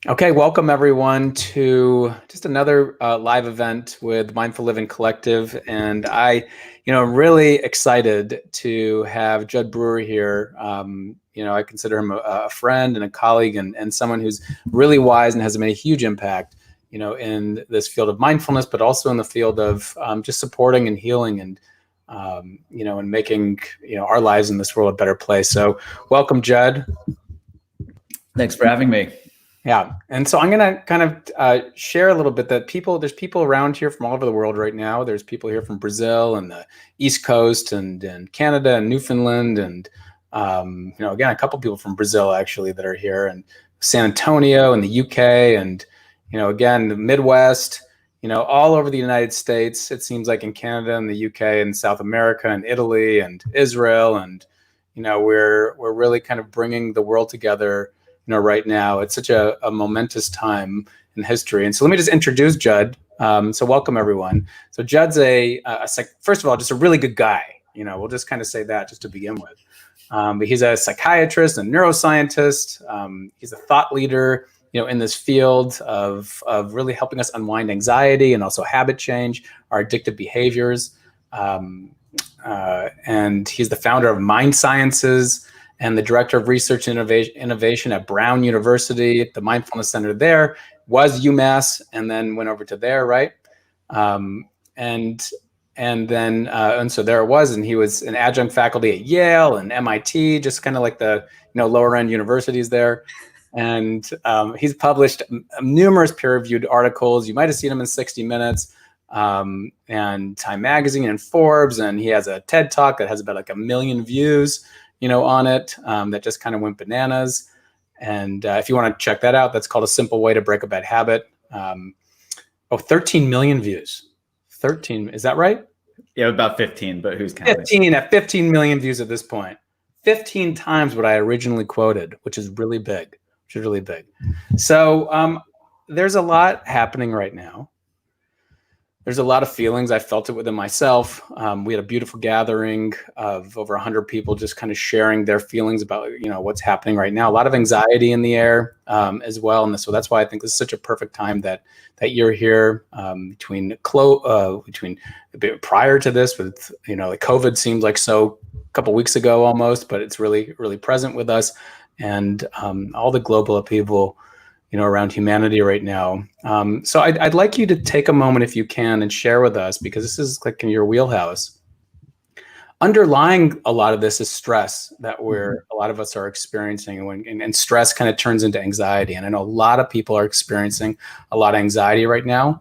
Okay, welcome everyone to just another live event with Mindful Living Collective, and I'm really excited to have Jud Brewer here. I consider him a friend and a colleague, and someone who's really wise and has made a huge impact, in this field of mindfulness, but also in the field of just supporting and healing, and making our lives in this world a better place. So, welcome, Jud. Thanks for having me. Yeah. And so I'm going to kind of share a little bit that there's people around here from all over the world right now. There's people here from Brazil and the East Coast and Canada and Newfoundland. And, again, a couple people from Brazil actually that are here, and San Antonio and the UK and, again, the Midwest, all over the United States. It seems like in Canada and the UK and South America and Italy and Israel. And, we're really kind of bringing the world together right now. It's such a momentous time in history. And so let me just introduce Jud. So welcome everyone. So Jud's first of all, just a really good guy. We'll just kind of say that just to begin with. But he's a psychiatrist and neuroscientist. He's a thought leader, in this field of really helping us unwind anxiety and also habit change, our addictive behaviors. And he's the founder of Mind Sciences and the director of research and innovation at Brown University. The Mindfulness Center there was UMass, and then went over to there, right? And so there it was, and he was an adjunct faculty at Yale and MIT, just kind of like the lower end universities there. And he's published numerous peer-reviewed articles. You might have seen him in 60 Minutes and Time Magazine and Forbes, and he has a TED Talk that has about like 1 million views on it, that just kind of went bananas. And if you want to check that out, that's called A Simple Way to Break a Bad Habit. 13 million views. 13, is that right? Yeah, about 15, but who's counting? 15 million views at this point. 15 times what I originally quoted, which is really big. So there's a lot happening right now. There's a lot of feelings. I felt it within myself. We had a beautiful gathering of over 100 people just kind of sharing their feelings about, what's happening right now. A lot of anxiety in the air as well. And so that's why I think this is such a perfect time that you're here, between prior to this with, like COVID seemed like a couple weeks ago almost, but it's really, really present with us, and all the global upheaval around humanity right now. So I'd like you to take a moment, if you can, and share with us, because this is like in your wheelhouse. Underlying a lot of this is stress that a lot of us are experiencing, and stress kind of turns into anxiety. And I know a lot of people are experiencing a lot of anxiety right now.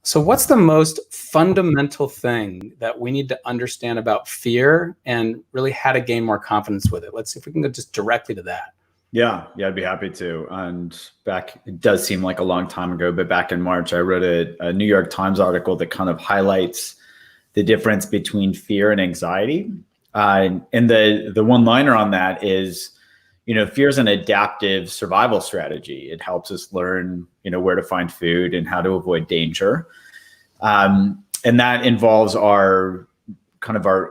So what's the most fundamental thing that we need to understand about fear, and really how to gain more confidence with it? Let's see if we can go just directly to that. Yeah, I'd be happy to. And it does seem like a long time ago, but back in March, I wrote a New York Times article that kind of highlights the difference between fear and anxiety. And the one-liner on that is, fear is an adaptive survival strategy. It helps us learn, where to find food and how to avoid danger. And that involves our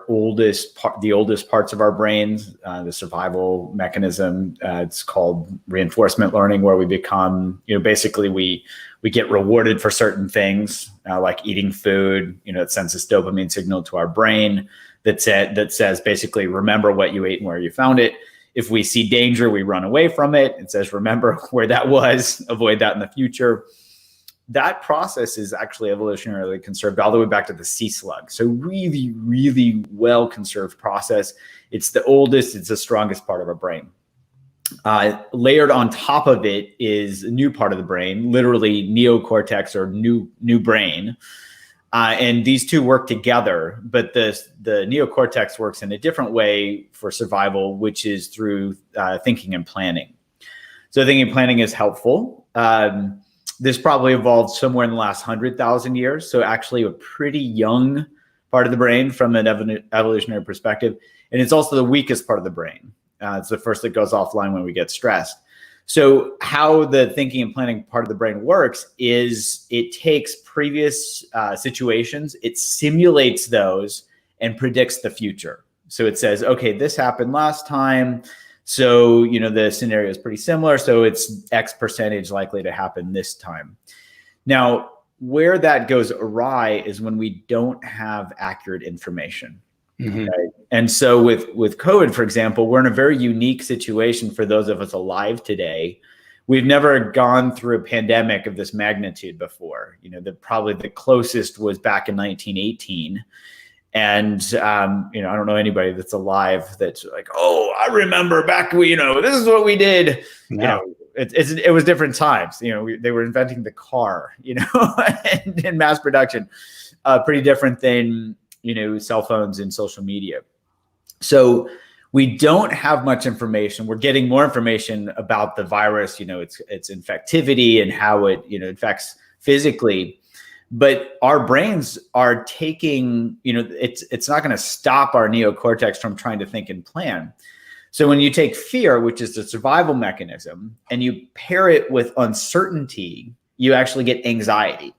oldest parts of our brains, the survival mechanism. It's called reinforcement learning, where we become, basically we get rewarded for certain things, like eating food. It sends this dopamine signal to our brain that says basically, remember what you ate and where you found it. If we see danger, we run away from it. It says, remember where that was, avoid that in the future. That process is actually evolutionarily conserved all the way back to the sea slug. So really, really well conserved process. It's the oldest, it's the strongest part of our brain. Layered on top of it is a new part of the brain, literally neocortex, or new brain. And these two work together, but the neocortex works in a different way for survival, which is through thinking and planning. So thinking and planning is helpful. This probably evolved somewhere in the last 100,000 years. So actually a pretty young part of the brain from an evolutionary perspective. And it's also the weakest part of the brain. It's the first that goes offline when we get stressed. So how the thinking and planning part of the brain works is it takes previous situations, it simulates those and predicts the future. So it says, okay, this happened last time, So, the scenario is pretty similar. So it's X percentage likely to happen this time. Now, where that goes awry is when we don't have accurate information. Mm-hmm. Okay? And so with COVID, for example, we're in a very unique situation for those of us alive today. We've never gone through a pandemic of this magnitude before. Probably the closest was back in 1918. And, I don't know anybody that's alive that's like, oh, I remember back, this is what we did. No. It was different times. They were inventing the car, and in mass production, pretty different than, cell phones and social media. So we don't have much information. We're getting more information about the virus, its infectivity and how it, infects physically. But our brains are taking, it's not going to stop our neocortex from trying to think and plan. So when you take fear, which is the survival mechanism, and you pair it with uncertainty, you actually get anxiety.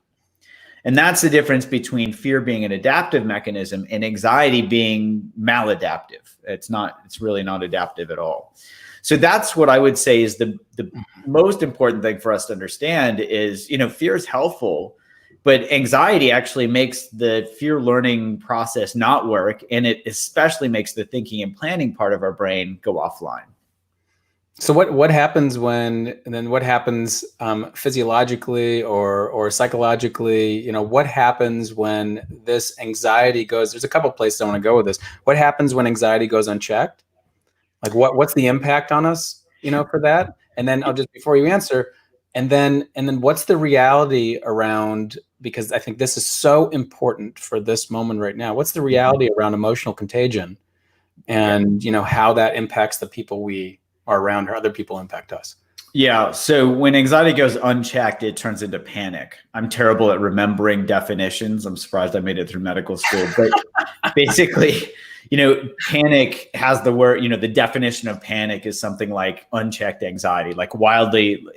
And that's the difference between fear being an adaptive mechanism and anxiety being maladaptive. It's really not adaptive at all. So that's what I would say is the most important thing for us to understand is, fear is helpful, but anxiety actually makes the fear learning process not work. And it especially makes the thinking and planning part of our brain go offline. So what happens what happens physiologically or psychologically, what happens when this anxiety goes, there's a couple places I want to go with this. What happens when anxiety goes unchecked? Like what's the impact on us, for that? And then I'll just, before you answer, and then what's the reality around, because I think this is so important for this moment right now. What's the reality around emotional contagion and, how that impacts the people we are around or other people impact us? Yeah. So when anxiety goes unchecked, it turns into panic. I'm terrible at remembering definitions. I'm surprised I made it through medical school, but basically, panic has the word, the definition of panic is something like unchecked anxiety, like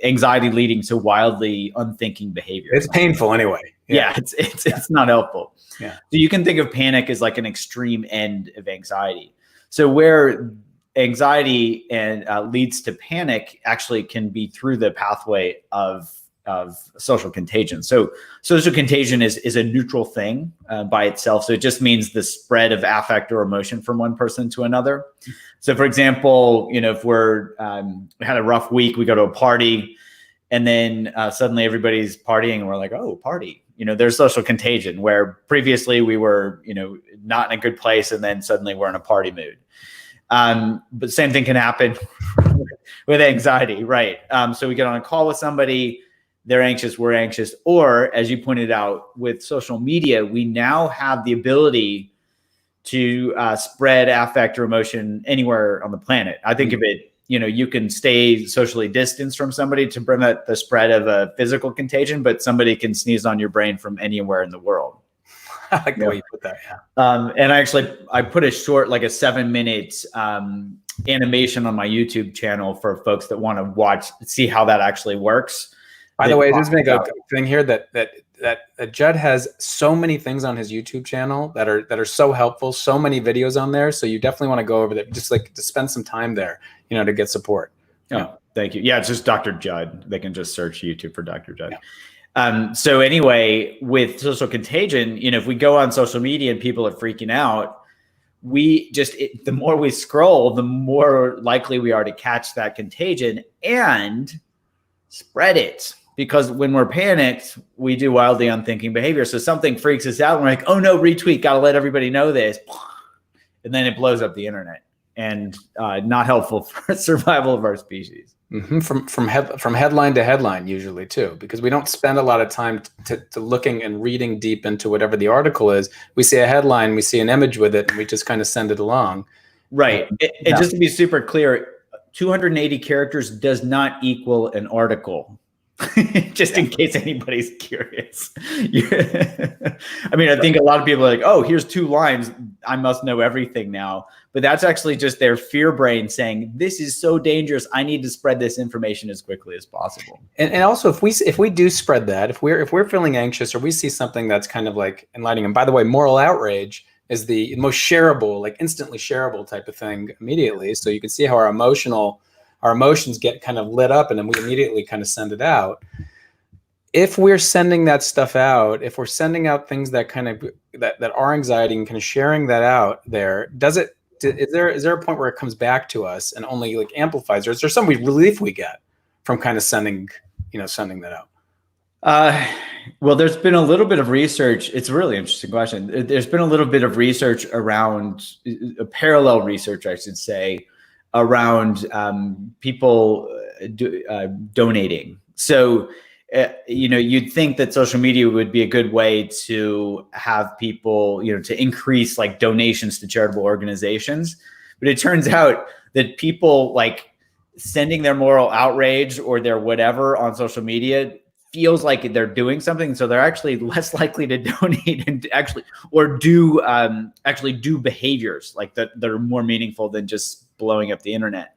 anxiety leading to wildly unthinking behavior. It's painful anyway. Yeah, it's not helpful. Yeah. So you can think of panic as like an extreme end of anxiety. So where anxiety and leads to panic actually can be through the pathway of social contagion. So social contagion is a neutral thing by itself. So it just means the spread of affect or emotion from one person to another. So for example, if we had a rough week, we go to a party and then suddenly everybody's partying and we're like, oh, party. There's social contagion where previously we were, not in a good place. And then suddenly we're in a party mood. But same thing can happen with anxiety, right? So we get on a call with somebody, they're anxious, we're anxious. Or as you pointed out with social media, we now have the ability to spread affect or emotion anywhere on the planet. I think of it, you can stay socially distanced from somebody to prevent the spread of a physical contagion, but somebody can sneeze on your brain from anywhere in the world. I like the way you put that. Yeah. And I put a short, like a 7-minute animation on my YouTube channel for folks that want to see how that actually works. By the way, just make a thing here that Jud has so many things on his YouTube channel that are so helpful, so many videos on there. So you definitely want to go over that, just like to spend some time there, to get support. Oh, thank you. Yeah, it's just Dr. Jud. They can just search YouTube for Dr. Jud. Yeah. So anyway, with social contagion, if we go on social media and people are freaking out, the more we scroll, the more likely we are to catch that contagion and spread it. Because when we're panicked, we do wildly unthinking behavior. So something freaks us out and we're like, oh no, retweet, got to let everybody know this. And then it blows up the internet and not helpful for survival of our species. Mm-hmm. From headline to headline usually too, because we don't spend a lot of time to looking and reading deep into whatever the article is. We see a headline, we see an image with it, and we just kind of send it along. Right. And just to be super clear, 280 characters does not equal an article. Just in case anybody's curious. I mean, I think a lot of people are like, oh, here's 2 lines. I must know everything now. But that's actually just their fear brain saying, this is so dangerous. I need to spread this information as quickly as possible. And also, if we do spread that, if we're feeling anxious or we see something that's kind of like enlightening, and by the way, moral outrage is the most shareable, like instantly shareable type of thing immediately. So you can see how our emotions get kind of lit up, and then we immediately kind of send it out. If we're sending that stuff out, if we're sending out things that kind of that are anxiety and kind of sharing that out there, is there a point where it comes back to us and only like amplifies, or is there some relief we get from kind of sending that out? Well, there's been a little bit of research. It's a really interesting question. There's been a little bit of research around parallel research, I should say, around people donating. So, you'd think that social media would be a good way to have people, to increase like donations to charitable organizations. But it turns out that people like sending their moral outrage or their whatever on social media feels like they're doing something, so they're actually less likely to donate and do behaviors like that are more meaningful than just blowing up the internet.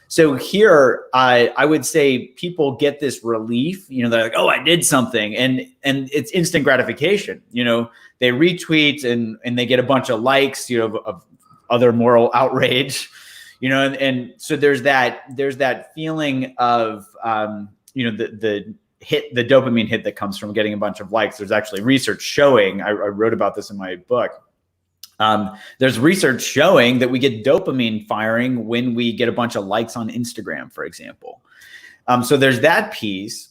So here, I would say people get this relief. They're like, "Oh, I did something," and it's instant gratification. They retweet and they get a bunch of likes, of other moral outrage, and so there's that feeling of the dopamine hit that comes from getting a bunch of likes. There's actually research showing, I wrote about this in my book. There's research showing that we get dopamine firing when we get a bunch of likes on Instagram, for example. So there's that piece,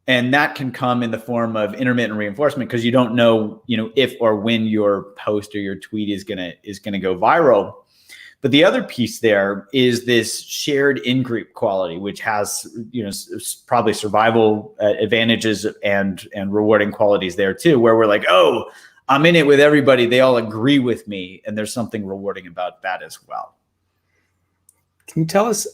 and that can come in the form of intermittent reinforcement because you don't know, if or when your post or your tweet is gonna go viral. But the other piece there is this shared in-group quality, which has, probably survival advantages and rewarding qualities there too, where we're like, oh, I'm in it with everybody. They all agree with me. And there's something rewarding about that as well. Can you tell us,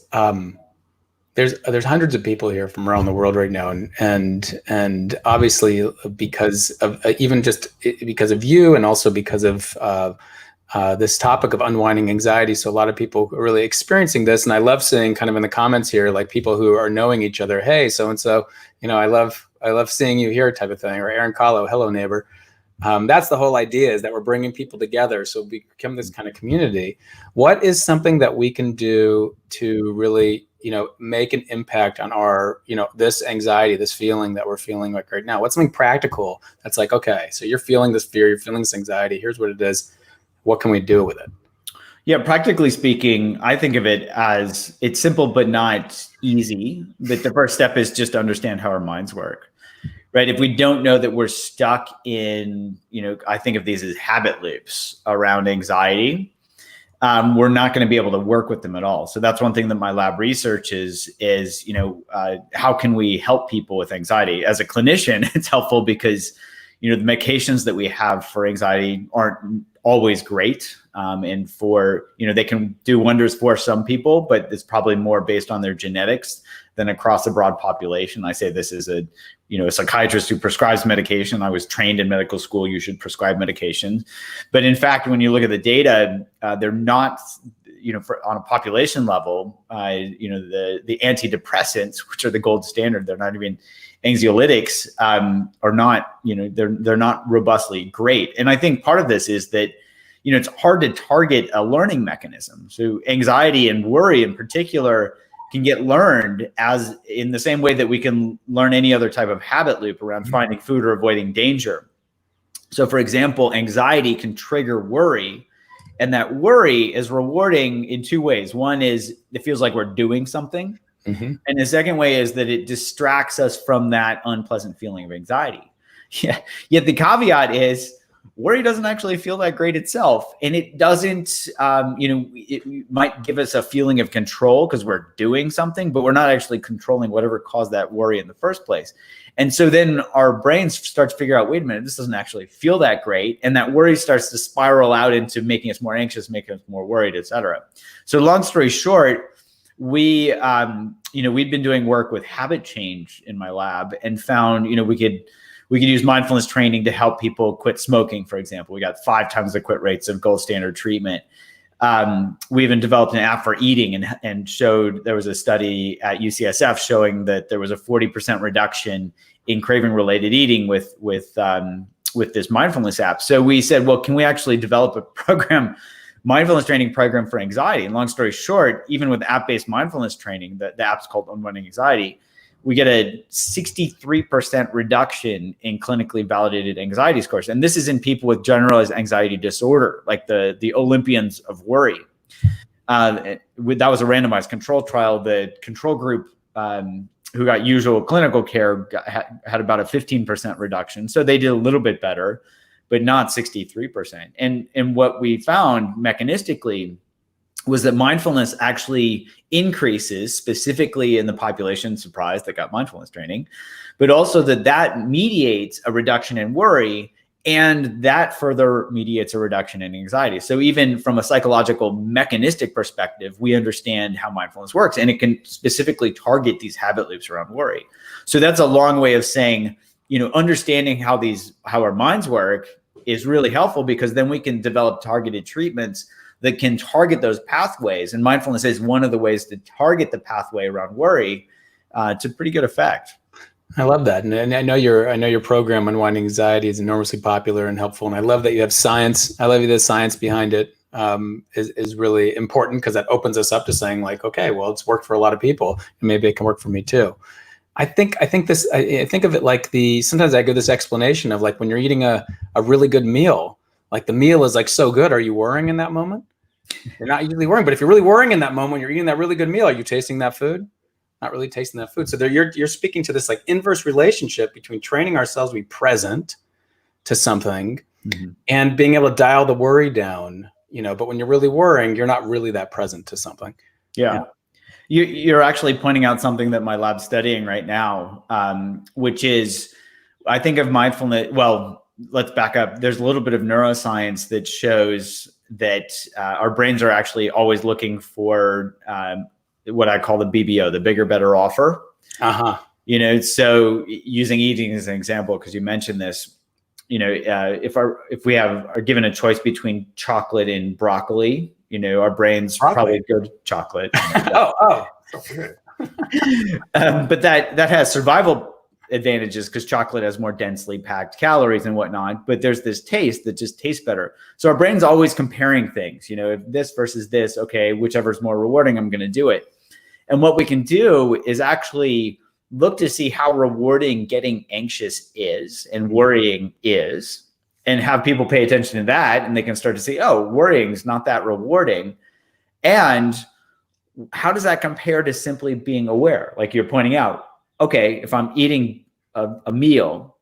there's hundreds of people here from around the world right now. And obviously because of because of you, and also because of, this topic of unwinding anxiety. So a lot of people are really experiencing this. And I love seeing kind of in the comments here, like people who are knowing each other. Hey, so-and-so, I love seeing you here type of thing. Or Aaron Kahlo, hello neighbor. That's the whole idea, is that we're bringing people together. So we become this kind of community. What is something that we can do to really, make an impact on our, this anxiety, this feeling that we're feeling like right now? What's something practical that's like, okay, so you're feeling this fear, you're feeling this anxiety. Here's what it is. What can we do with it? Yeah, practically speaking, I think of it as it's simple but not easy. But the first step is just to understand how our minds work, right? If we don't know that we're stuck in, I think of these as habit loops around anxiety, we're not going to be able to work with them at all. So that's one thing that my lab research is how can we help people with anxiety? As a clinician, it's helpful because, the medications that we have for anxiety aren't always great. And for, they can do wonders for some people, but it's probably more based on their genetics than across a broad population. I say this is a psychiatrist who prescribes medication. I was trained in medical school. You should prescribe medication. But in fact, when you look at the data, they're not, on a population level, the antidepressants, which are the gold standard, they're not even anxiolytics, are not, they're not robustly great. And I think part of this is that, it's hard to target a learning mechanism. So anxiety and worry in particular can get learned as in the same way that we can learn any other type of habit loop around finding food or avoiding danger. So for example, anxiety can trigger worry, and that worry is rewarding in two ways. One is it feels like we're doing something. Mm-hmm. And the second way is that it distracts us from that unpleasant feeling of anxiety. Yeah. Yet the caveat is worry doesn't actually feel that great itself. And it doesn't, it might give us a feeling of control because we're doing something, but we're not actually controlling whatever caused that worry in the first place. And so then our brains start to figure out, wait a minute, this doesn't actually feel that great. And that worry starts to spiral out into making us more anxious, making us more worried, et cetera. So long story short, we'd been doing work with habit change in my lab and found, we could use mindfulness training to help people quit smoking, for example. We got 5 times the quit rates of gold standard treatment. We even developed an app for eating and showed, there was a study at UCSF showing that there was a 40% reduction in craving related eating with with this mindfulness app. So we said, well, can we actually develop a program, mindfulness training program for anxiety? And long story short, even with app-based mindfulness training, the app's called Unwinding Anxiety, we get a 63% reduction in clinically validated anxiety scores. And this is in people with generalized anxiety disorder, like the Olympians of worry. That was a randomized control trial. The control group who got usual clinical care had about a 15% reduction. So they did a little bit better, but not 63%. And what we found mechanistically was that mindfulness actually increases, specifically in the population, surprise, that got mindfulness training, but also that mediates a reduction in worry, and that further mediates a reduction in anxiety. So even from a psychological mechanistic perspective, we understand how mindfulness works, and it can specifically target these habit loops around worry. So that's a long way of saying, understanding how our minds work is really helpful, because then we can develop targeted treatments that can target those pathways. And mindfulness is one of the ways to target the pathway around worry to pretty good effect. I love that. And I know your program, Unwinding Anxiety, is enormously popular and helpful. And I love that you have science. I love the science behind it is really important, because that opens us up to saying, like, okay, well, it's worked for a lot of people, and maybe it can work for me too. I think of it like sometimes I give this explanation of, like, when you're eating a really good meal, like the meal is like so good. Are you worrying in that moment? You're not usually worrying, but if you're really worrying in that moment, you're eating that really good meal. Are you tasting that food? Not really tasting that food. So you're speaking to this like inverse relationship between training ourselves to be present to something and being able to dial the worry down, but when you're really worrying, you're not really that present to something. Yeah. You're actually pointing out something that my lab's studying right now, which is, I think of mindfulness. Well, let's back up. There's a little bit of neuroscience that shows that our brains are actually always looking for what I call the BBO, the bigger, better offer. So using eating as an example, because you mentioned this, if we are given a choice between chocolate and broccoli, our brains probably go to chocolate. Oh, so good. But that has survival advantages, because chocolate has more densely packed calories and whatnot, but there's this taste that just tastes better. So our brain's always comparing things, if this versus this, okay, whichever's more rewarding, I'm going to do it. And what we can do is actually look to see how rewarding getting anxious is and worrying is, and have people pay attention to that, and they can start to see, oh, worrying is not that rewarding. And how does that compare to simply being aware? Like you're pointing out, okay, if I'm eating a meal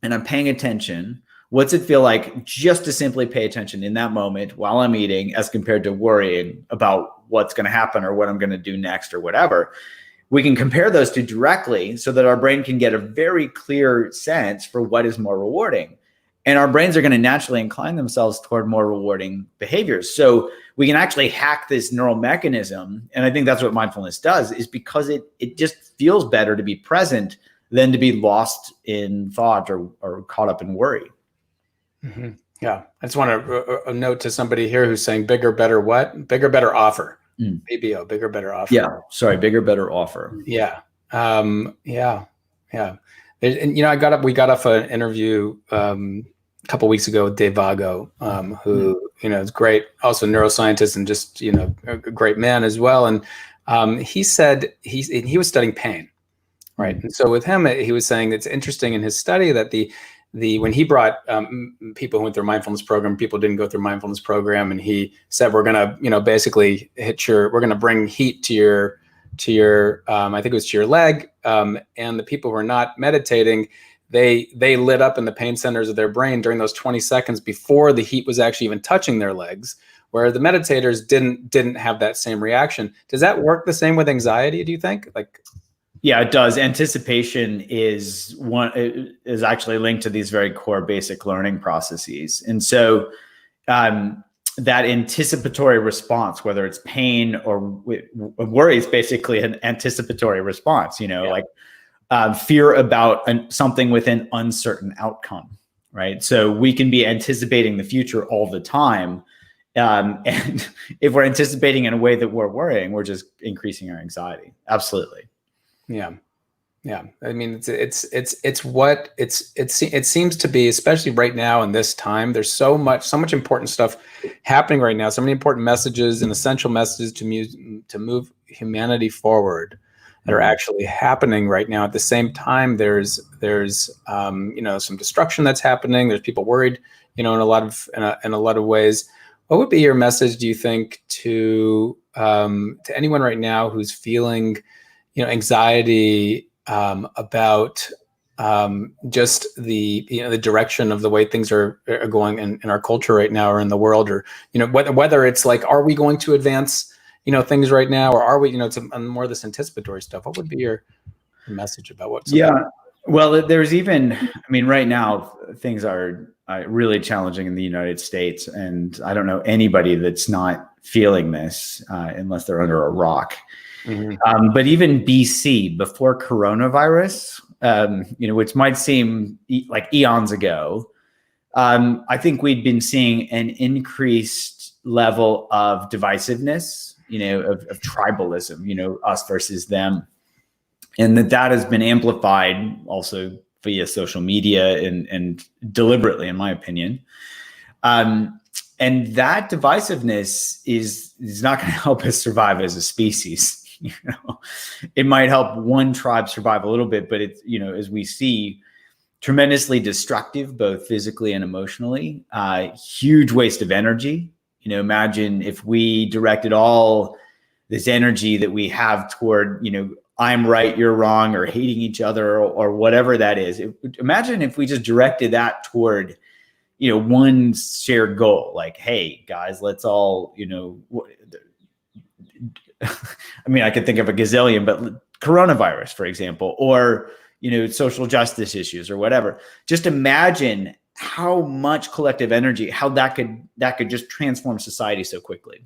and I'm paying attention, what's it feel like just to simply pay attention in that moment while I'm eating, as compared to worrying about what's going to happen or what I'm going to do next or whatever? We can compare those two directly so that our brain can get a very clear sense for what is more rewarding. And our brains are going to naturally incline themselves toward more rewarding behaviors. So we can actually hack this neural mechanism. And I think that's what mindfulness does, is because it just feels better to be present than to be lost in thought or caught up in worry. Mm-hmm. Yeah. I just want to note to somebody here who's saying bigger, better what? Bigger, better offer. BBO, bigger, better offer. Yeah. Sorry. Bigger, better offer. Yeah. Yeah. And, we got off an interview a couple of weeks ago with Dave Vago, who, is great, also neuroscientist and just, a great man as well. And he said he was studying pain, right? And so with him, he was saying it's interesting in his study that when he brought people who went through a mindfulness program, people didn't go through a mindfulness program, and he said, we're going to, basically we're going to bring heat to your I think it was to your leg, and the people who are not meditating, they lit up in the pain centers of their brain during those 20 seconds before the heat was actually even touching their legs, where the meditators didn't have that same reaction. Does that work the same with anxiety, do you think? Yeah, it does. Anticipation is actually linked to these very core basic learning processes. And so that anticipatory response, whether it's pain or worry, is basically an anticipatory response, like fear about something with an uncertain outcome, right? So we can be anticipating the future all the time. And if we're anticipating in a way that we're worrying, we're just increasing our anxiety. Absolutely. Yeah. Yeah, I mean, it seems to be, especially right now in this time. There's so much important stuff happening right now. So many important messages and essential messages to move humanity forward that are actually happening right now. At the same time, there's some destruction that's happening. There's people worried, in a lot of ways. What would be your message, do you think, to anyone right now who's feeling, anxiety about just the direction of the way things are going in our culture right now, or in the world, or whether it's like, are we going to advance things right now, or are we it's more of this anticipatory stuff? What would be your message about what's well, there's even, right now things are really challenging in the United States, and I don't know anybody that's not feeling this unless they're under a rock. Mm-hmm. But even BC, before coronavirus, which might seem like eons ago, I think we'd been seeing an increased level of divisiveness, of tribalism, us versus them. And that has been amplified also via social media and deliberately, in my opinion. And that divisiveness is not going to help us survive as a species. It might help one tribe survive a little bit, but it's, as we see, tremendously destructive, both physically and emotionally, huge waste of energy. Imagine if we directed all this energy that we have toward, I'm right, you're wrong, or hating each other, or whatever that is. Imagine if we just directed that toward, one shared goal, like, hey guys, let's all, I could think of a gazillion, but coronavirus, for example, or, social justice issues or whatever. Just imagine how much collective energy, how that could just transform society so quickly.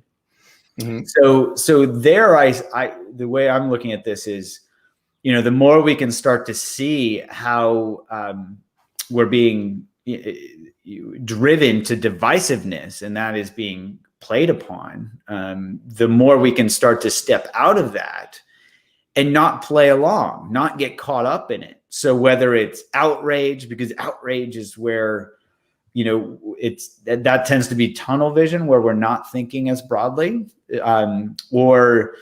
Mm-hmm. So there, the way I'm looking at this is, the more we can start to see how we're being driven to divisiveness, and that is being played upon, the more we can start to step out of that and not play along, not get caught up in it. So whether it's outrage, because outrage is where, that tends to be tunnel vision, where we're not thinking as broadly, or,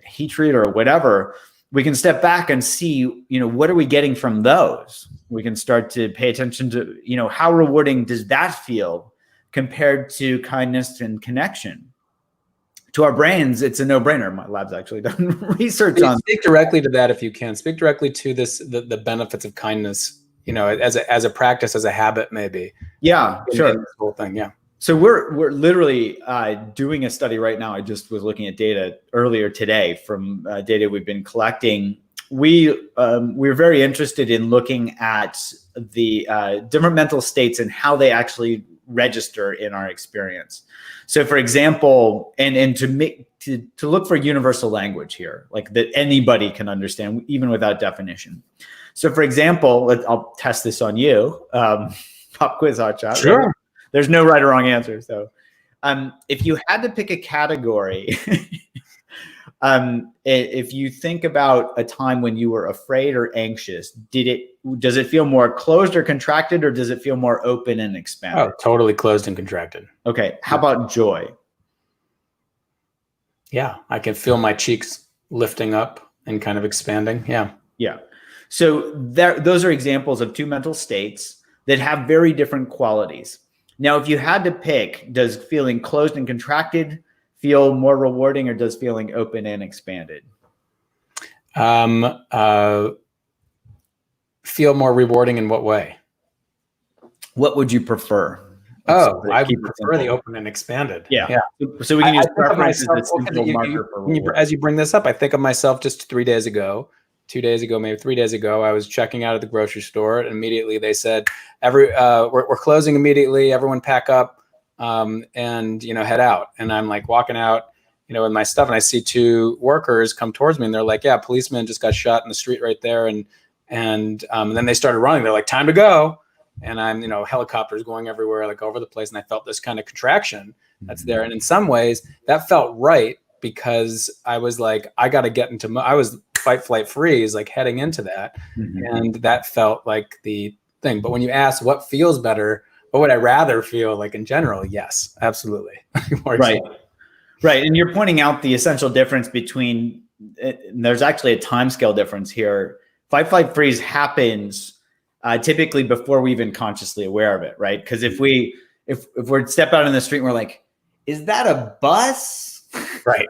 hatred or whatever, we can step back and see, what are we getting from those? We can start to pay attention to, how rewarding does that feel compared to kindness and connection. To our brains, it's a no-brainer. My lab's actually done research on. Speak directly to that if you can. Speak directly to this, the benefits of kindness, as a practice, as a habit, maybe. Yeah, sure. This whole thing, yeah. So we're literally doing a study right now. I just was looking at data earlier today from data we've been collecting. We're very interested in looking at the different mental states and how they actually register in our experience. So, for example, and to look for universal language here, like that anybody can understand, even without definition. So, for example, I'll test this on you. Pop quiz, hot shot. Sure. Right? There's no right or wrong answer. So, if you had to pick a category, if you think about a time when you were afraid or anxious, does it feel more closed or contracted, or does it feel more open and expanded? Oh, totally closed and contracted. Okay. How about joy? Yeah, I can feel my cheeks lifting up and kind of expanding. Yeah. Yeah. So those are examples of two mental states that have very different qualities. Now, if you had to pick, does feeling closed and contracted feel more rewarding, or does feeling open and expanded? Feel more rewarding in what way? What would you prefer? I would prefer the open and expanded. Yeah. So we can use preferences as a simple marker for reward. As you bring this up, I think of myself just 3 days ago, 2 days ago, maybe 3 days ago. I was checking out at the grocery store, and immediately they said, we're closing immediately. Everyone pack up. And head out. And I'm like walking out, with my stuff, and I see two workers come towards me, and they're like, "Yeah, policeman just got shot in the street right there." And then they started running. They're like, "Time to go!" And I'm, helicopters going everywhere, like over the place. And I felt this kind of contraction that's there. And in some ways, that felt right, because I was like, I got to get into. I was fight, flight, freeze, like heading into that. And that felt like the thing. But when you ask what feels better, what would I rather feel like in general? Yes, absolutely. Right. Right. And you're pointing out the essential difference between, there's actually a timescale difference here. Fight, flight, freeze happens typically before we're even consciously aware of it, right? Because if we're step out in the street and we're like, is that a bus? Right.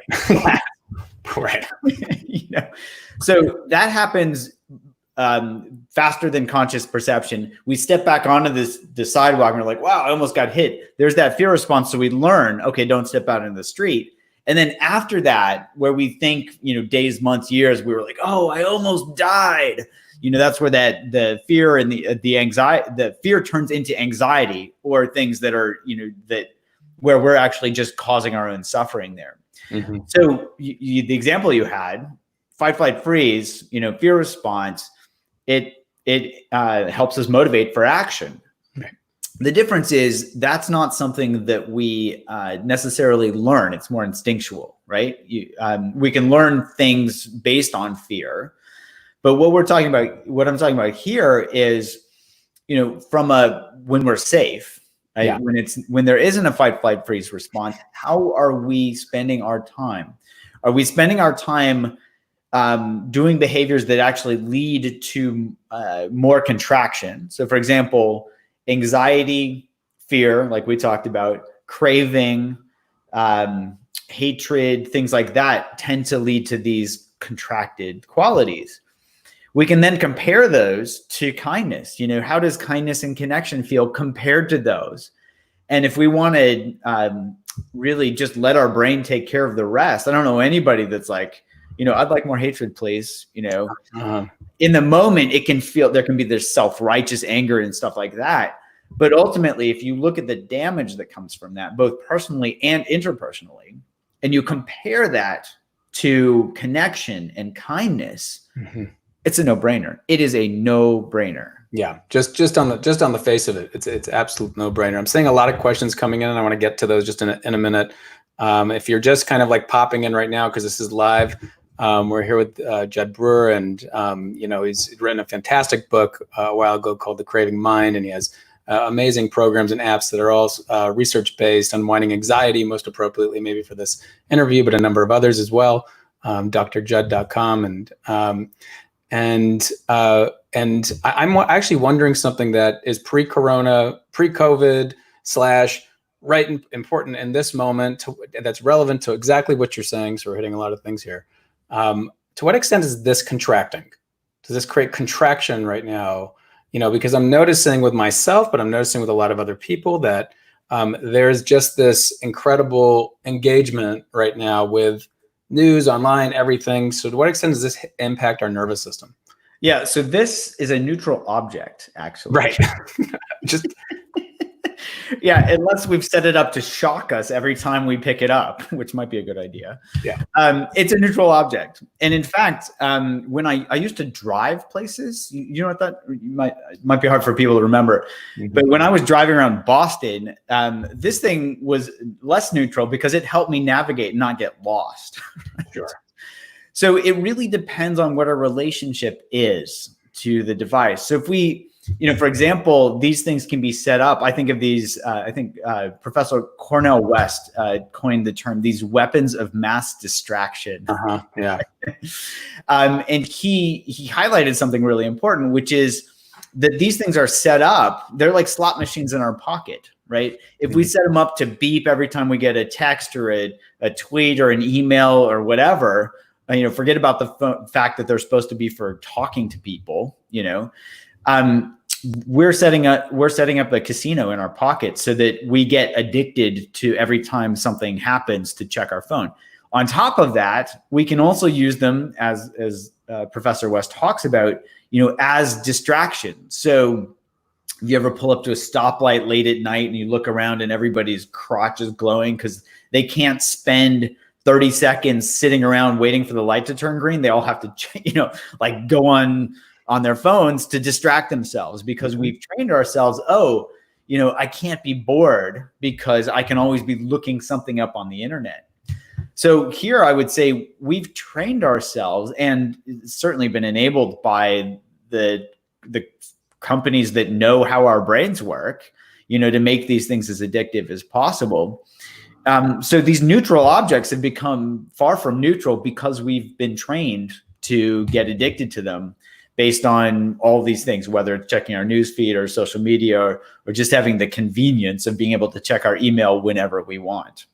Right. So that happens faster than conscious perception. We step back onto the sidewalk and we're like, wow, I almost got hit. There's that fear response. So we learn, okay, don't step out in the street. And then after that, where we think, days, months, years, we were like, oh, I almost died. That's where the fear and the anxiety, the fear turns into anxiety, or things that are, where we're actually just causing our own suffering there. So the example you had, fight, flight, freeze, fear response, it helps us motivate for action. Right. The difference is that's not something that we necessarily learn. It's more instinctual, right? We can learn things based on fear, but what I'm talking about here is, from when we're safe, right? Yeah. When there isn't a fight, flight, freeze response, how are we spending our time? Are we spending our time doing behaviors that actually lead to more contraction? So, for example, anxiety, fear, like we talked about, craving, hatred, things like that tend to lead to these contracted qualities. We can then compare those to kindness. How does kindness and connection feel compared to those? And if we want to really just let our brain take care of the rest, I don't know anybody that's like, I'd like more hatred, please. In the moment, it can feel, there can be this self-righteous anger and stuff like that. But ultimately, if you look at the damage that comes from that, both personally and interpersonally, and you compare that to connection and kindness, it's a no-brainer. It is a no-brainer. Yeah, just on the face of it, it's absolute no-brainer. I'm seeing a lot of questions coming in, and I want to get to those just in a minute. If you're just kind of like popping in right now because this is live, we're here with Jud Brewer, and he's written a fantastic book a while ago called The Craving Mind, and he has amazing programs and apps that are all research-based, Unwinding Anxiety, most appropriately maybe for this interview, but a number of others as well. drjud.com, and I'm actually wondering something that is pre-corona, pre-COVID / important in this moment, that's relevant to exactly what you're saying. So we're hitting a lot of things here. To what extent is this contracting? Does this create contraction right now? Because I'm noticing with myself, but I'm noticing with a lot of other people that there's just this incredible engagement right now with news, online, everything. So to what extent does this impact our nervous system? Yeah, so this is a neutral object, actually. Right. Just yeah, unless we've set it up to shock us every time we pick it up, which might be a good idea. Yeah. It's a neutral object. And in fact, when I used to drive places, you know what that might be hard for people to remember. But when I was driving around Boston, this thing was less neutral because it helped me navigate and not get lost. Sure. So it really depends on what our relationship is to the device. So if we, for example, these things can be set up. I think of these, Professor Cornel West coined the term, these weapons of mass distraction. Yeah. And he highlighted something really important, which is that these things are set up. They're like slot machines in our pocket, right? If we set them up to beep every time we get a text or a tweet or an email or whatever, forget about the fact that they're supposed to be for talking to people, we're setting up a casino in our pocket so that we get addicted to every time something happens to check our phone. On top of that, we can also use them as Professor West talks about, as distractions. So if you ever pull up to a stoplight late at night and you look around and everybody's crotch is glowing because they can't spend 30 seconds sitting around waiting for the light to turn green. They all have to, go on their phones to distract themselves because we've trained ourselves. I can't be bored because I can always be looking something up on the internet. So here I would say we've trained ourselves and certainly been enabled by the companies that know how our brains work, to make these things as addictive as possible. So these neutral objects have become far from neutral because we've been trained to get addicted to them based on all these things, whether it's checking our news feed or social media or just having the convenience of being able to check our email whenever we want.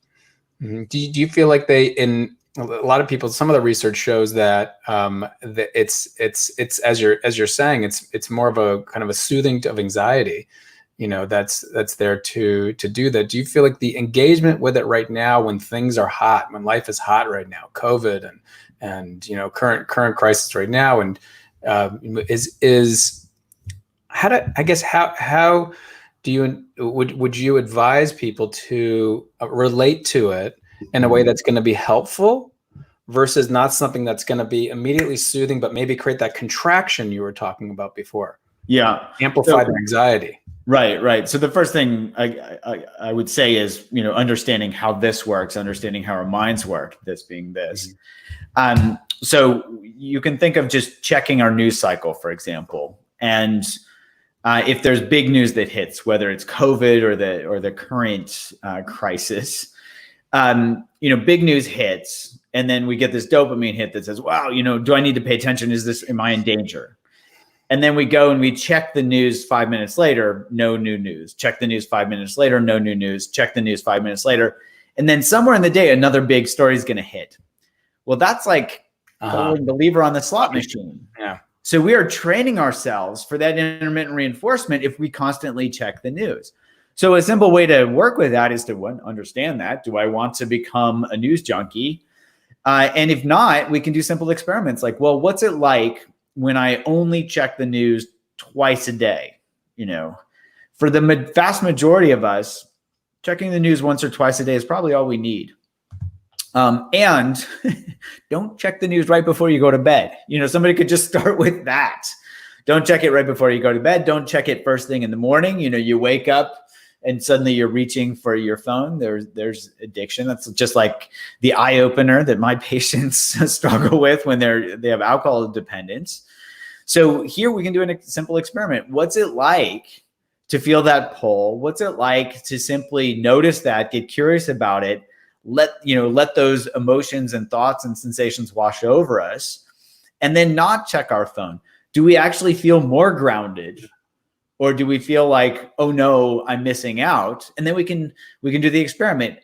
Mm-hmm. Do you feel like in a lot of people, some of the research shows that that it's as you're saying, it's more of a kind of a soothing of anxiety, that's there to do that. Do you feel like the engagement with it right now, when things are hot, when life is hot right now, COVID and current crisis right now, and is how do you would you advise people to relate to it in a way that's going to be helpful versus not something that's going to be immediately soothing, but maybe create that contraction you were talking about before? Yeah, amplify the anxiety. Right. So the first thing I would say is, understanding how this works, understanding how our minds work, this being this. Mm-hmm. So you can think of just checking our news cycle, for example. And if there's big news that hits, whether it's COVID or the current crisis, big news hits, and then we get this dopamine hit that says, wow, do I need to pay attention? Am I in danger? And then we go and we check the news 5 minutes later, no new news. Check the news 5 minutes later, no new news. Check the news 5 minutes later. And then somewhere in the day, another big story is going to hit. Well, that's like pulling the lever on the slot machine. Yeah. So we are training ourselves for that intermittent reinforcement if we constantly check the news. So a simple way to work with that is to understand that. Do I want to become a news junkie? And if not, we can do simple experiments like, well, what's it like when I only check the news twice a day? For the vast majority of us, checking the news once or twice a day is probably all we need. And don't check the news right before you go to bed. Somebody could just start with that. Don't check it right before you go to bed. Don't check it first thing in the morning. You wake up and suddenly you're reaching for your phone. There's addiction. That's just like the eye opener that my patients struggle with when they have alcohol dependence. So here we can do a simple experiment. What's it like to feel that pull? What's it like to simply notice that, get curious about it, let those emotions and thoughts and sensations wash over us, and then not check our phone? Do we actually feel more grounded? Or do we feel like, oh no, I'm missing out? And then we can do the experiment.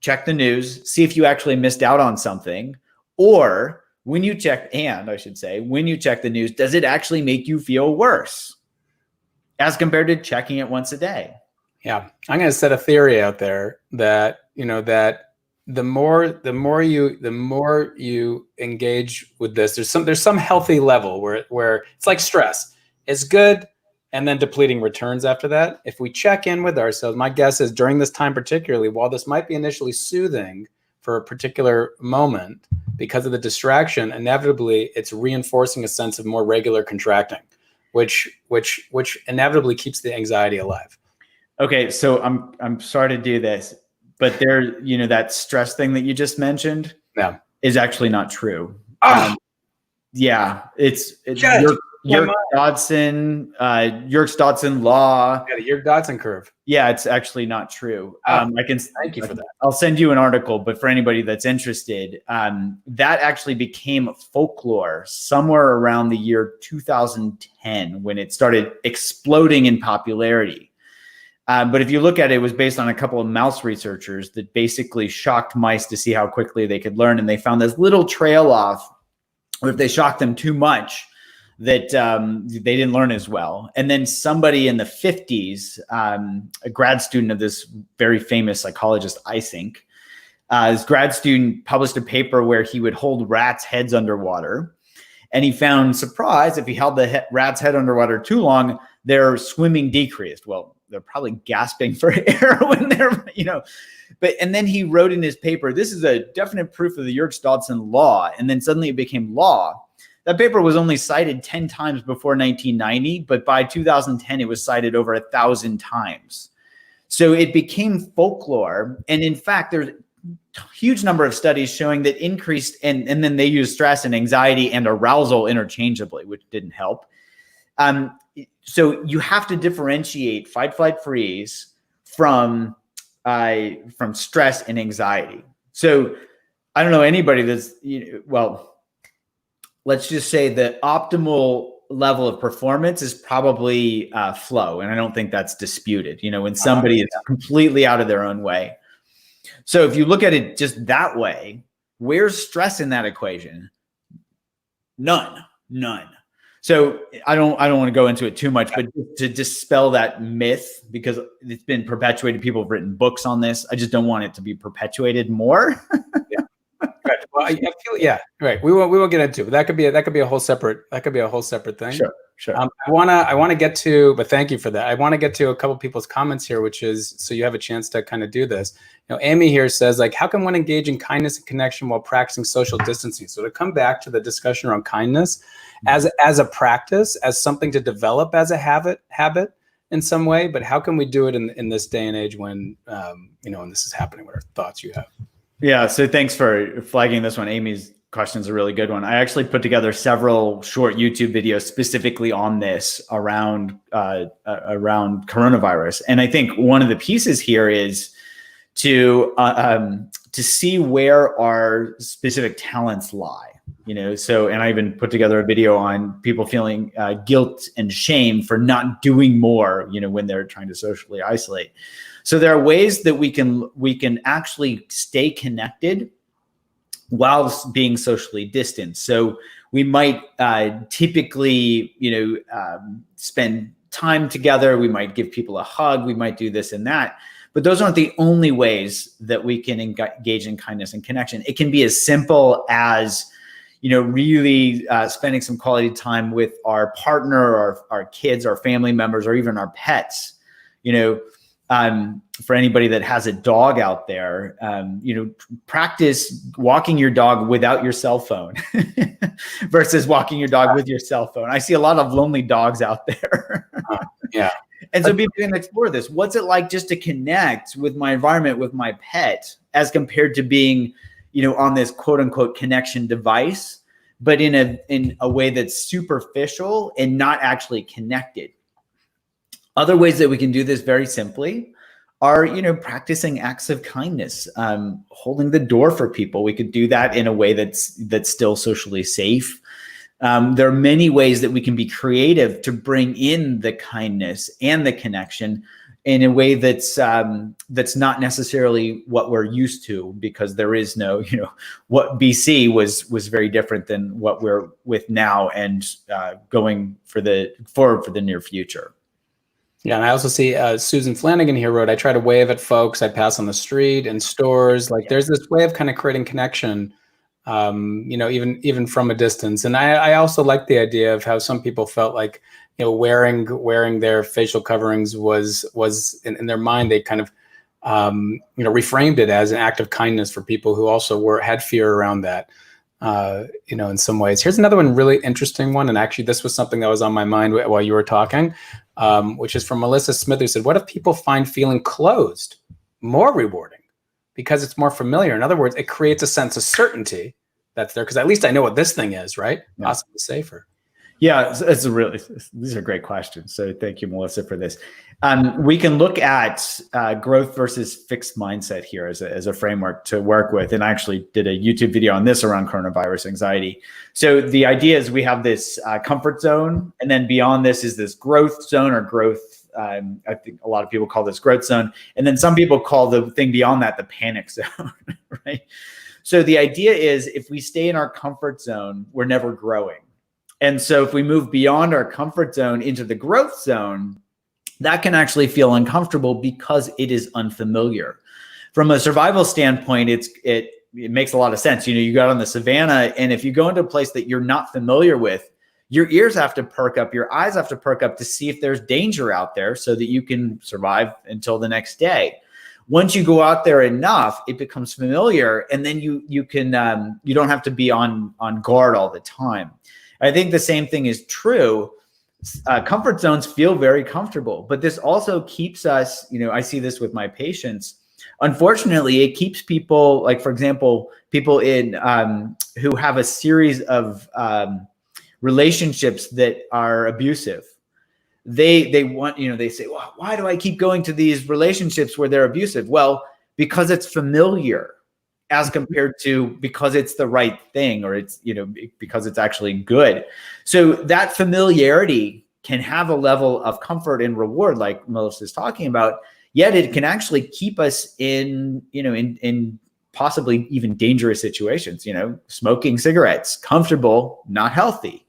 Check the news, see if you actually missed out on something. Or when you check the news, does it actually make you feel worse as compared to checking it once a day? Yeah. I'm going to set a theory out there that, that the more you engage with this, there's some healthy level where it's like stress. It's good, and then depleting returns after that. If we check in with ourselves, my guess is during this time particularly, while this might be initially soothing for a particular moment because of the distraction, inevitably it's reinforcing a sense of more regular contracting, which inevitably keeps the anxiety alive. Okay, so I'm sorry to do this, but that stress thing that you just mentioned is actually not true. It's Yorksdson Law. Yeah, the Yorksdson curve. Yeah, it's actually not true. Thank you for that. I'll send you an article, but for anybody that's interested, that actually became folklore somewhere around the year 2010 when it started exploding in popularity. But if you look at it, it was based on a couple of mouse researchers that basically shocked mice to see how quickly they could learn. And they found this little trail off, or if they shocked them too much, that they didn't learn as well. And then somebody in the 50s, a grad student of this very famous psychologist, Eysenck, this grad student published a paper where he would hold rats' heads underwater. And he found, surprise, if he held the rat's head underwater too long, their swimming decreased. Well, they're probably gasping for air when they're, and then he wrote in his paper, this is a definite proof of the Yorksdson Law. And then suddenly it became law. That paper was only cited 10 times before 1990, but by 2010, it was cited over 1,000 times. So it became folklore. And in fact, there's huge number of studies showing that increased, and then they use stress and anxiety and arousal interchangeably, which didn't help. So you have to differentiate fight, flight, freeze from stress and anxiety. So I don't know anybody that's, well, let's just say the optimal level of performance is probably flow. And I don't think that's disputed, when somebody is completely out of their own way. So if you look at it just that way, where's stress in that equation? None. So I don't want to go into it too much, but to dispel that myth, because it's been perpetuated, people have written books on this. I just don't want it to be perpetuated more. Yeah. Right. Well, I feel, yeah, right. We will get into it. That could be a whole separate thing. Sure. I want to get to, but thank you for that. I want to get to a couple people's comments here, which is, so you have a chance to kind of do this. Amy here says, like, how can one engage in kindness and connection while practicing social distancing? So to come back to the discussion around kindness as a practice, as something to develop as a habit in some way, but how can we do it in this day and age when, when this is happening? What are thoughts you have? Yeah. So thanks for flagging this one. Amy's question is a really good one. I actually put together several short YouTube videos specifically on this around coronavirus. And I think one of the pieces here is to see where our specific talents lie. So, and I even put together a video on people feeling guilt and shame for not doing more, when they're trying to socially isolate. So there are ways that we can actually stay connected while being socially distant. So we might typically, spend time together. We might give people a hug. We might do this and that. But those aren't the only ways that we can engage in kindness and connection. It can be as simple as, really spending some quality time with our partner, or our kids, our family members, or even our pets. For anybody that has a dog out there, practice walking your dog without your cell phone versus walking your dog with your cell phone. I see a lot of lonely dogs out there. Yeah. And so people can explore this. What's it like just to connect with my environment, with my pet, as compared to being, on this quote unquote connection device, but in a way that's superficial and not actually connected. Other ways that we can do this very simply are, practicing acts of kindness, holding the door for people. We could do that in a way that's still socially safe. There are many ways that we can be creative to bring in the kindness and the connection in a way that's not necessarily what we're used to, because there is no, what BC was very different than what we're with now, and going forward for the near future. Yeah, and I also see Susan Flanagan here wrote, I try to wave at folks I pass on the street and stores. Like, there's this way of kind of creating connection, even from a distance. And I also like the idea of how some people felt like, wearing their facial coverings was in their mind, they kind of, reframed it as an act of kindness for people who also had fear around that, in some ways. Here's another one, really interesting one. And actually, this was something that was on my mind while you were talking, which is from Melissa Smith, who said, what if people find feeling closed more rewarding because it's more familiar? In other words, it creates a sense of certainty that's there, because at least I know what this thing is, right? Yeah. Possibly safer. Yeah, these are great questions. So thank you, Melissa, for this. We can look at growth versus fixed mindset here as a framework to work with. And I actually did a YouTube video on this around coronavirus anxiety. So the idea is we have this comfort zone, and then beyond this is this growth zone, or growth. I think a lot of people call this growth zone. And then some people call the thing beyond that the panic zone, right? So the idea is, if we stay in our comfort zone, we're never growing. And so if we move beyond our comfort zone into the growth zone, that can actually feel uncomfortable because it is unfamiliar. From a survival standpoint, it makes a lot of sense. You go out on the savannah, and if you go into a place that you're not familiar with, your ears have to perk up, your eyes have to perk up to see if there's danger out there so that you can survive until the next day. Once you go out there enough, it becomes familiar, and then you don't have to be on guard all the time. I think the same thing is true. Comfort zones feel very comfortable, but this also keeps us, I see this with my patients, unfortunately, it keeps people, like, for example, people in who have a series of relationships that are abusive. They want, they say, well, why do I keep going to these relationships where they're abusive? Well, because it's familiar, as compared to because it's the right thing, or it's, because it's actually good. So that familiarity can have a level of comfort and reward, like Melissa is talking about, yet it can actually keep us in possibly even dangerous situations, smoking cigarettes, comfortable, not healthy,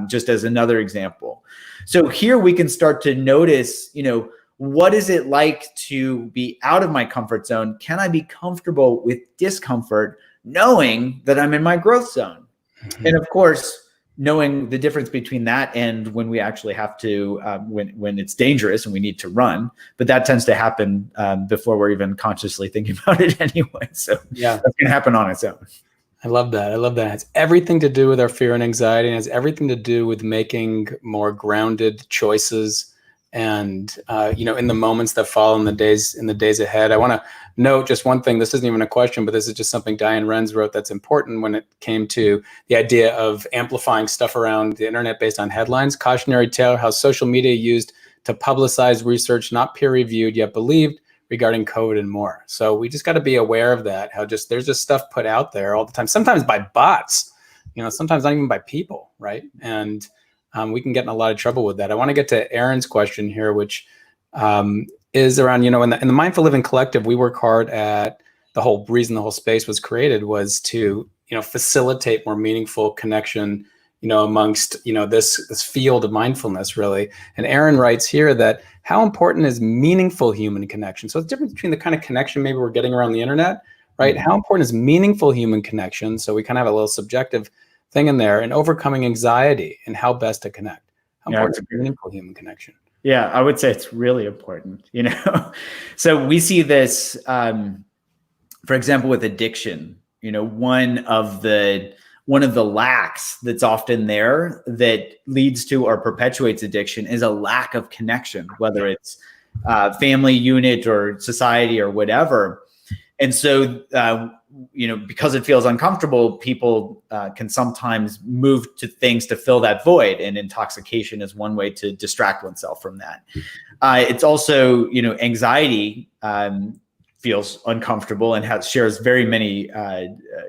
just as another example. So here we can start to notice, what is it like to be out of my comfort zone? Can I be comfortable with discomfort, knowing that I'm in my growth zone? Mm-hmm. And of course, knowing the difference between that and when we actually have to, when it's dangerous and we need to run, but that tends to happen before we're even consciously thinking about it anyway. So yeah, that's going to happen on its own. I love that. It has everything to do with our fear and anxiety, and has everything to do with making more grounded choices. And, in the moments that follow, in the days ahead. I want to note just one thing. This isn't even a question, but this is just something Diane Renz wrote that's important when it came to the idea of amplifying stuff around the internet based on headlines. Cautionary tale: how social media used to publicize research not peer-reviewed yet believed regarding COVID and more. So we just got to be aware of that, how there's just stuff put out there all the time, sometimes by bots, sometimes not even by people, right? And we can get in a lot of trouble with that. I want to get to Aaron's question here, which is around, in the Mindful Living Collective, we work hard at the whole reason the whole space was created was to, facilitate more meaningful connection, amongst, this field of mindfulness, really. And Aaron writes here that how important is meaningful human connection? So it's the difference between the kind of connection maybe we're getting around the internet, right? Mm-hmm. How important is meaningful human connection? So we kind of have a little subjective thing in there, and overcoming anxiety and how best to connect. How important is meaningful human connection? Yeah, I would say it's really important, So we see this, for example, with addiction, one of the lacks that's often there that leads to or perpetuates addiction is a lack of connection, whether it's family unit or society or whatever. And so, because it feels uncomfortable, people can sometimes move to things to fill that void. And intoxication is one way to distract oneself from that. It's also, anxiety feels uncomfortable and shares very many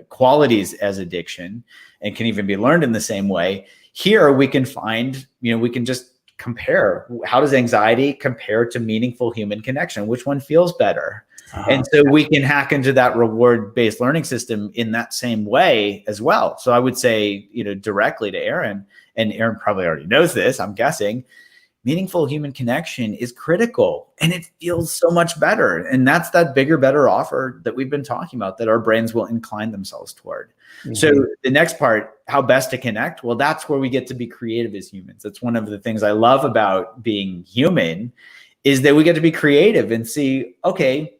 qualities as addiction, and can even be learned in the same way. Here we can find, we can just compare, how does anxiety compare to meaningful human connection? Which one feels better? And so we can hack into that reward-based learning system in that same way as well. So I would say, directly to Aaron, and Aaron probably already knows this, I'm guessing, meaningful human connection is critical, and it feels so much better. And that's that bigger, better offer that we've been talking about, that our brains will incline themselves toward. Mm-hmm. So the next part, how best to connect, well, that's where we get to be creative as humans. That's one of the things I love about being human, is that we get to be creative and see, okay,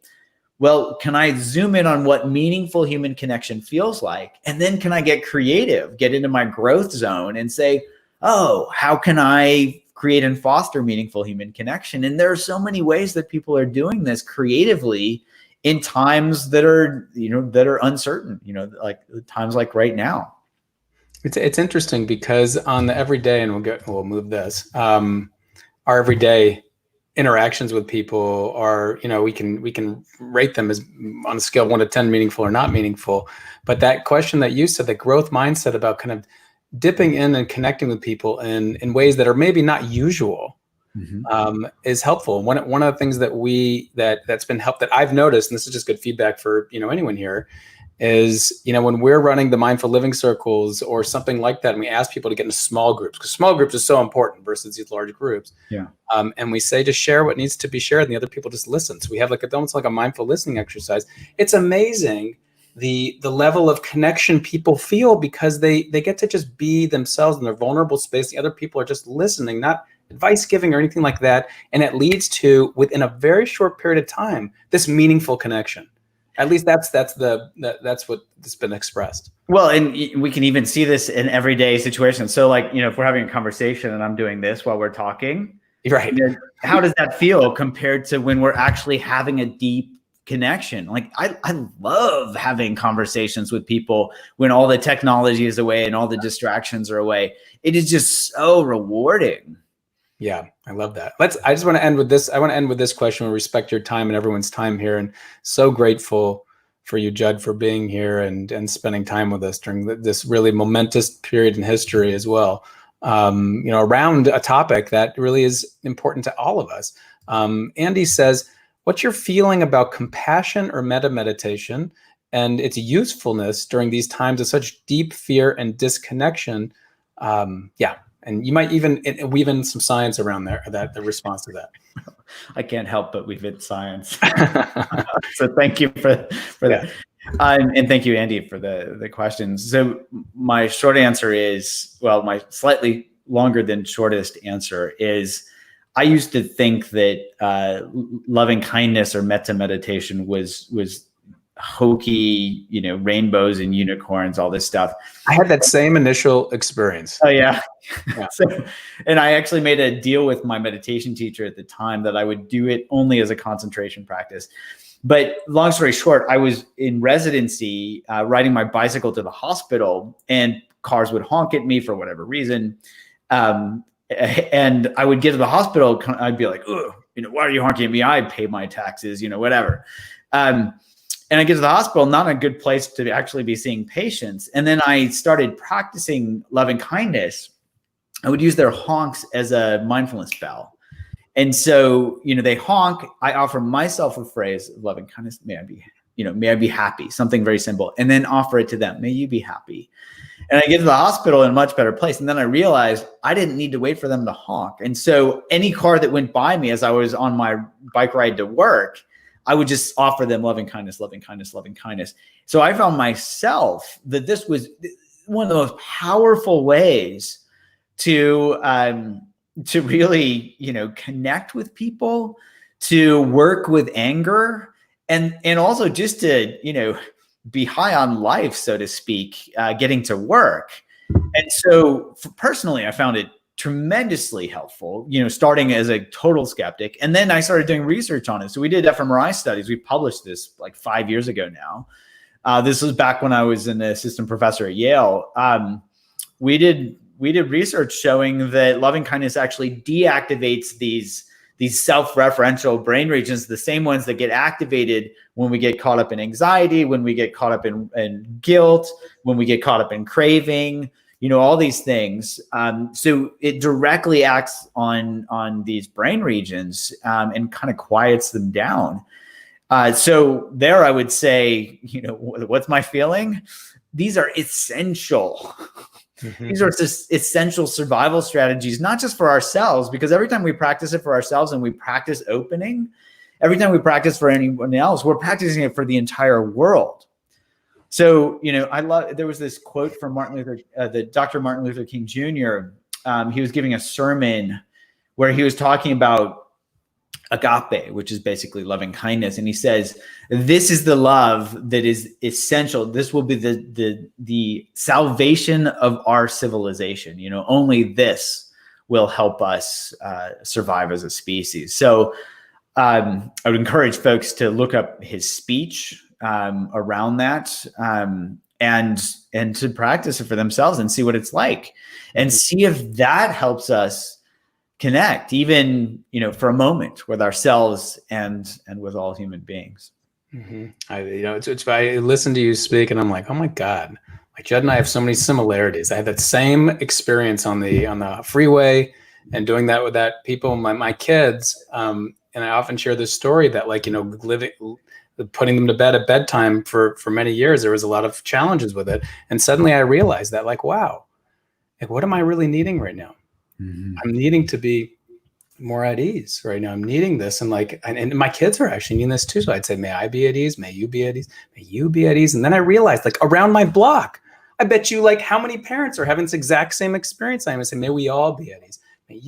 well, can I zoom in on what meaningful human connection feels like? And then can I get creative, get into my growth zone and say, oh, how can I create and foster meaningful human connection? And there are so many ways that people are doing this creatively in times that are, that are uncertain, like times like right now. It's interesting because on the everyday, and we'll move this, our everyday interactions with people are, we can rate them as on a scale of 1 to 10, meaningful or not meaningful. But that question that you said, the growth mindset about kind of dipping in and connecting with people in ways that are maybe not usual, mm-hmm. Is helpful. One of the things that's been helped, that I've noticed, and this is just good feedback for anyone here, is when we're running the mindful living circles or something like that, and we ask people to get into small groups, because small groups are so important versus these large groups. Yeah. And we say to share what needs to be shared, and the other people just listen. So we have almost like a mindful listening exercise. It's amazing the level of connection people feel, because they get to just be themselves in their vulnerable space. The other people are just listening, not advice giving or anything like that. And it leads to, within a very short period of time, this meaningful connection. At least that's what's been expressed. Well, and we can even see this in everyday situations. So like, if we're having a conversation and I'm doing this while we're talking, right? How does that feel compared to when we're actually having a deep connection. Like I love having conversations with people when all the technology is away and all the distractions are away. It is just so rewarding. Yeah, I love that. I just want to end with this. I want to end with this question. We respect your time and everyone's time here, and so grateful for you, Jud, for being here and spending time with us during this really momentous period in history as well. Around a topic that really is important to all of us. Andy says, what's your feeling about compassion or meta meditation and its usefulness during these times of such deep fear and disconnection? And you might even weave in some science around there, that the response to that. I can't help but weave in science. So thank you for that. And thank you, Andy, for the questions. So my short answer is, well, my slightly longer than shortest answer is, I used to think that loving kindness or metta meditation was hokey, rainbows and unicorns, all this stuff. I had that same initial experience. Oh yeah. And I actually made a deal with my meditation teacher at the time that I would do it only as a concentration practice. But long story short, I was in residency, riding my bicycle to the hospital, and cars would honk at me for whatever reason. And I would get to the hospital, I'd be like, "Ugh, why are you honking at me? I pay my taxes, whatever." And I get to the hospital, not a good place to actually be seeing patients. And then I started practicing loving kindness. I would use their honks as a mindfulness bell. And so, they honk. I offer myself a phrase of loving kindness. May I be happy, something very simple, and then offer it to them. May you be happy. And I get to the hospital in a much better place. And then I realized I didn't need to wait for them to honk. And so any car that went by me as I was on my bike ride to work, I would just offer them loving kindness, loving kindness, loving kindness. So I found myself that this was one of the most powerful ways to really, connect with people, to work with anger, and also just to, be high on life, so to speak, getting to work. And so personally, I found it tremendously helpful, starting as a total skeptic. And then I started doing research on it. So we did fMRI studies. We published this like 5 years ago now. This was back when I was an assistant professor at Yale. We did research showing that loving kindness actually deactivates these self-referential brain regions, the same ones that get activated when we get caught up in anxiety, when we get caught up in guilt, when we get caught up in craving, all these things. So it directly acts on these brain regions and kind of quiets them down. So there I would say, what's my feeling? These are essential. Mm-hmm. These are just essential survival strategies, not just for ourselves, because every time we practice it for ourselves and we practice opening, every time we practice for anyone else, we're practicing it for the entire world. So, there was this quote from Dr. Martin Luther King Jr. He was giving a sermon where he was talking about agape, which is basically loving kindness. And he says, this is the love that is essential. This will be the salvation of our civilization. Only this will help us survive as a species. So I would encourage folks to look up his speech around that and to practice it for themselves and see what it's like and see if that helps us connect, even, for a moment with ourselves and with all human beings. Mm-hmm. I listen to you speak and I'm like, oh my God, like Jud and I have so many similarities. I had that same experience on the freeway and doing that with people, my kids. And I often share this story that putting them to bed at bedtime for many years, there was a lot of challenges with it. And suddenly I realized that wow, what am I really needing right now? Mm-hmm. I'm needing to be more at ease right now. I'm needing this. And and my kids are actually needing this too. So I'd say, may I be at ease? May you be at ease? May you be at ease? And then I realized around my block, I bet you how many parents are having this exact same experience. I'm going to say, may we all be at ease? May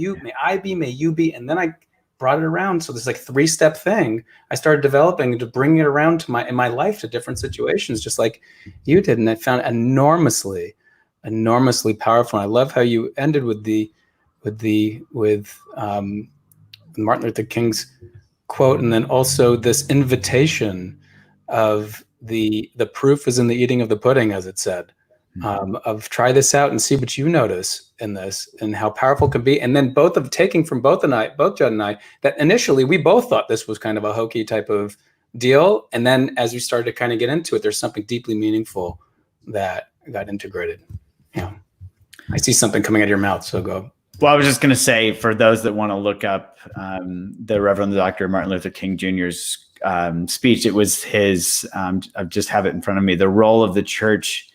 I be, may you be. And then I brought it around. So this 3-step thing I started developing to bring it around in my life to different situations, just like you did. And I found enormously powerful. And I love how you ended with Martin Luther King's quote, and then also this invitation of the proof is in the eating of the pudding, as it said, of try this out and see what you notice in this and how powerful it can be. And then taking from both Judd and I, that initially we both thought this was kind of a hokey type of deal. And then as we started to kind of get into it, there's something deeply meaningful that got integrated. Yeah. I see something coming out of your mouth, so go. Well, I was just going to say, for those that want to look up the Reverend Dr. Martin Luther King Jr.'s speech, it was his, I just have it in front of me, the role of the church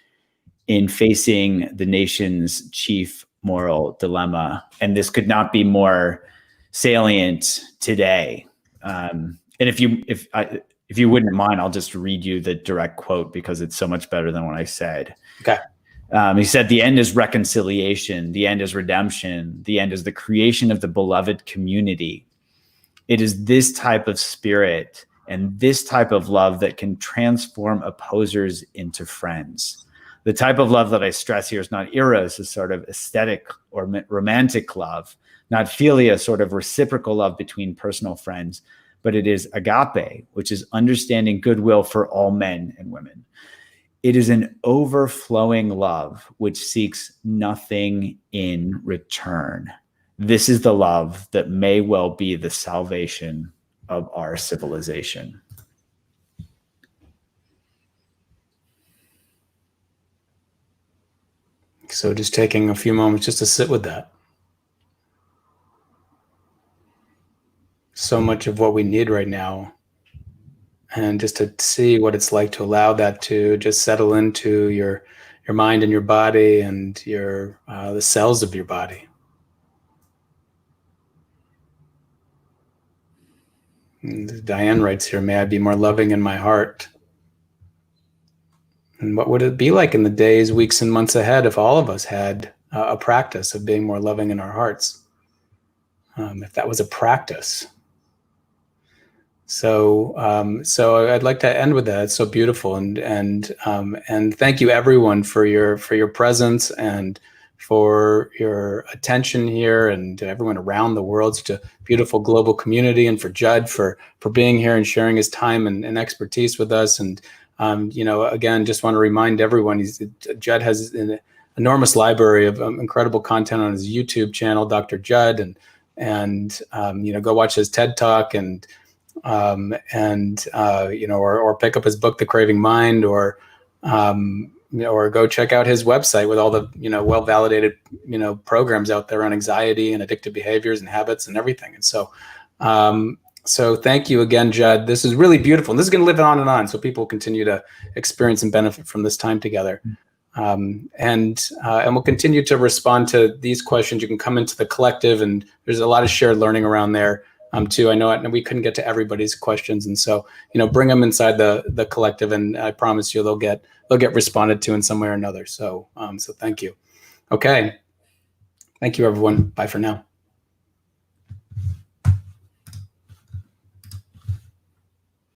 in facing the nation's chief moral dilemma. And this could not be more salient today. And if you wouldn't mind, I'll just read you the direct quote because it's so much better than what I said. Okay. He said, "The end is reconciliation. The end is redemption. The end is the creation of the beloved community. It is this type of spirit and this type of love that can transform opposers into friends. The type of love that I stress here is not eros, a sort of aesthetic or romantic love, not philia, sort of reciprocal love between personal friends, but it is agape, which is understanding goodwill for all men and women. It is an overflowing love which seeks nothing in return. This is the love that may well be the salvation of our civilization." So just taking a few moments just to sit with that. So much of what we need right now, and just to see what it's like to allow that to just settle into your mind and your body and your the cells of your body. And Diane writes here, "May I be more loving in my heart." And what would it be like in the days, weeks, and months ahead if all of us had a practice of being more loving in our hearts? If that was a practice. So I'd like to end with that. It's so beautiful, and thank you everyone for your presence and for your attention here, and everyone around the world. Such a beautiful global community, and for Jud for being here and sharing his time and expertise with us. And again, just want to remind everyone, Jud has an enormous library of incredible content on his YouTube channel, Dr. Jud, and go watch his TED Talk or pick up his book, The Craving Mind, or go check out his website with all the well-validated programs out there on anxiety and addictive behaviors and habits and everything. And so thank you again, Jud. This is really beautiful, and this is going to live on and on, so people continue to experience and benefit from this time together. And we'll continue to respond to these questions. You can come into the collective, and there's a lot of shared learning around there too. I know we couldn't get to everybody's questions, and so bring them inside the collective, and I promise you they'll get responded to in some way or another. So thank you. Okay, thank you everyone. Bye for now.